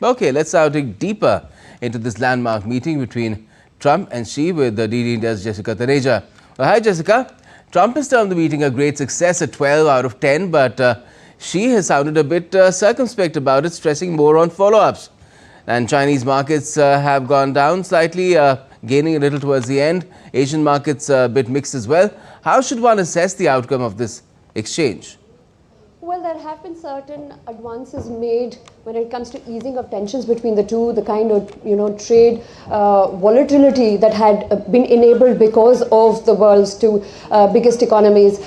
Okay, let's now dig deeper into this landmark meeting between Trump and Xi with the DD India's Jessica Taneja. Well, hi, Jessica. Trump has termed the meeting a great success at 12 out of 10, but Xi has sounded a bit circumspect about it, stressing more on follow-ups. And Chinese markets have gone down slightly, gaining a little towards the end. Asian markets a bit mixed as well. How should one assess the outcome of this exchange? Well, there have been certain advances made when it comes to easing of tensions between the two, the kind of, trade volatility that had been enabled because of the world's two biggest economies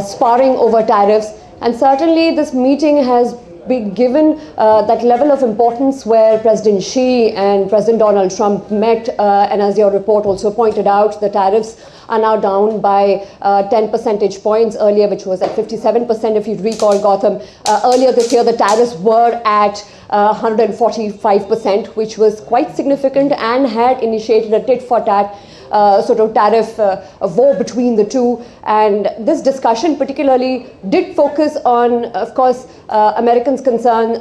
sparring over tariffs. And certainly this meeting has been given that level of importance where President Xi and President Donald Trump met, and as your report also pointed out, the tariffs are now down by 10 percentage points earlier, which was at 57%, if you recall, Gautam. Earlier this year, the tariffs were at 145%, which was quite significant and had initiated a tit-for-tat sort of tariff war between the two. And this discussion particularly did focus on, of course, America's concerns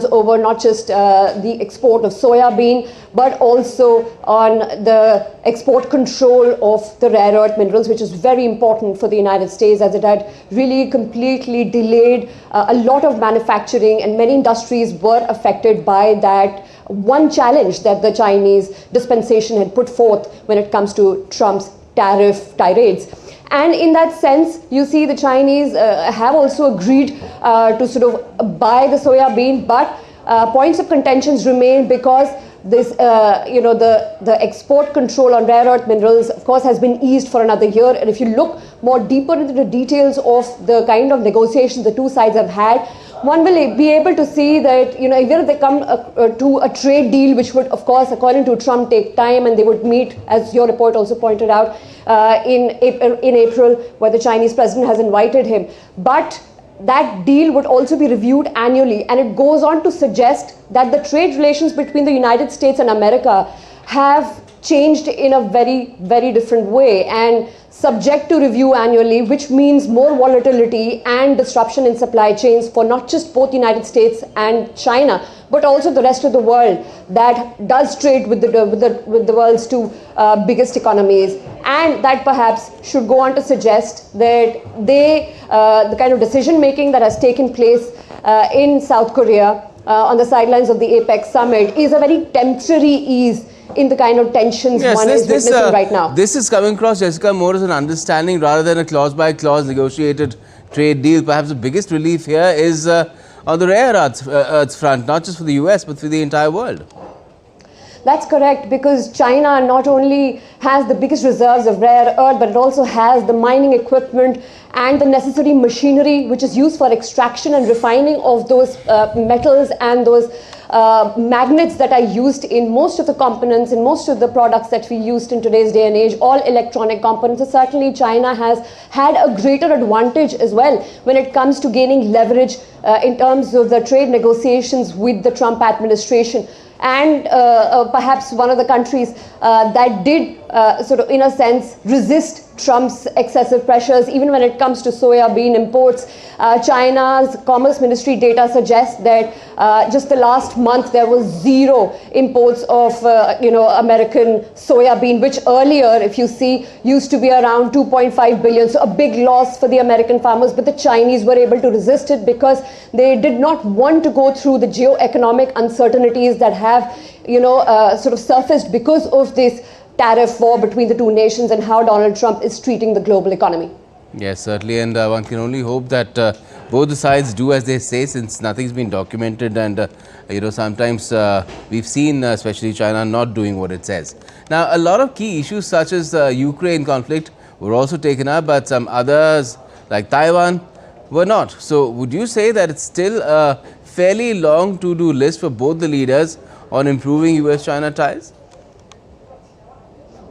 over not just the export of soya bean, but also on the export control of the rare earth minerals, which is very important for the United States, as it had really completely delayed a lot of manufacturing, and many industries were affected by that one challenge that the Chinese dispensation had put forth when it comes to Trump's tariff tirades. And in that sense, you see the Chinese have also agreed to sort of buy the soya bean, but points of contentions remain because this, the export control on rare earth minerals, of course, has been eased for another year. And if you look more deeper into the details of the kind of negotiations the two sides have had, one will be able to see that, even if they come to a trade deal, which would, of course, according to Trump, take time, and they would meet, as your report also pointed out, in April, where the Chinese president has invited him. But that deal would also be reviewed annually, and it goes on to suggest that the trade relations between the United States and America have changed in a very, very different way and subject to review annually, which means more volatility and disruption in supply chains for not just both the United States and China, but also the rest of the world that does trade with the world's two biggest economies. And that perhaps should go on to suggest that the kind of decision making that has taken place in South Korea on the sidelines of the APEC summit is a very temporary ease in the kind of tensions one is witnessing right now. This is coming across, Jessica, more as an understanding rather than a clause-by-clause negotiated trade deal. Perhaps the biggest relief here is on the rare earths front, not just for the US, but for the entire world. That's correct, because China not only has the biggest reserves of rare earth, but it also has the mining equipment and the necessary machinery which is used for extraction and refining of those metals and those magnets that are used in most of the components, in most of the products that we used in today's day and age, all electronic components. So certainly China has had a greater advantage as well when it comes to gaining leverage in terms of the trade negotiations with the Trump administration. And perhaps one of the countries that did sort of, in a sense, resist Trump's excessive pressures, even when it comes to soya bean imports. China's Commerce Ministry data suggests that just the last month there was zero imports of American soya bean, which earlier, if you see, used to be around 2.5 billion. So a big loss for the American farmers, but the Chinese were able to resist it because they did not want to go through the geo-economic uncertainties that have sort of surfaced because of this tariff war between the two nations and how Donald Trump is treating the global economy. Yes, certainly, and one can only hope that both the sides do as they say, since nothing's been documented, and sometimes we've seen especially China not doing what it says. Now, a lot of key issues such as the Ukraine conflict were also taken up, but some others like Taiwan were not. So would you say that it's still a fairly long to-do list for both the leaders on improving US-China ties?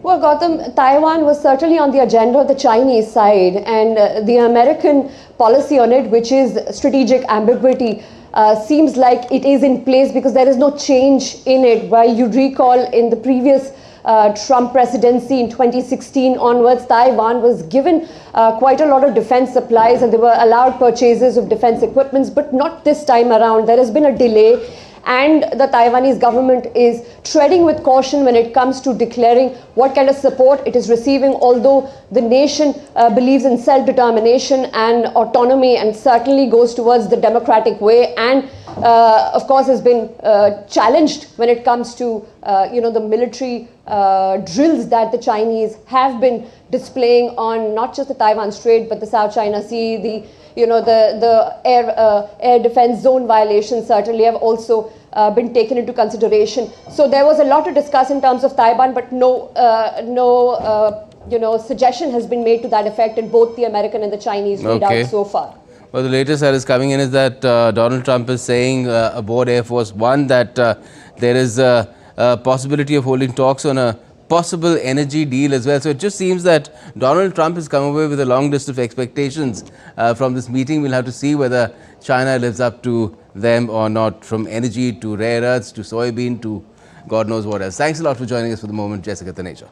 Well, Gautam, Taiwan was certainly on the agenda of the Chinese side, and the American policy on it, which is strategic ambiguity, seems like it is in place because there is no change in it. While you recall in the previous Trump presidency in 2016 onwards, Taiwan was given quite a lot of defense supplies and they were allowed purchases of defense equipments, but not this time around. There has been a delay. and the Taiwanese government is treading with caution when it comes to declaring what kind of support it is receiving, although the nation believes in self-determination and autonomy and certainly goes towards the democratic way, and of course has been challenged when it comes to the military drills that the Chinese have been displaying on not just the Taiwan Strait but the South China Sea. The air defense zone violations certainly have also been taken into consideration. So there was a lot to discuss in terms of Taiwan, but no suggestion has been made to that effect in both the American and the Chinese readouts so far. Well, the latest that is coming in is that Donald Trump is saying aboard Air Force One that there is a possibility of holding talks on a possible energy deal as well. So it just seems that Donald Trump has come away with a long list of expectations from this meeting. We'll have to see whether China lives up to them or not, from energy to rare earths to soybean to God knows what else. Thanks a lot for joining us for the moment, Jessica, Taneja.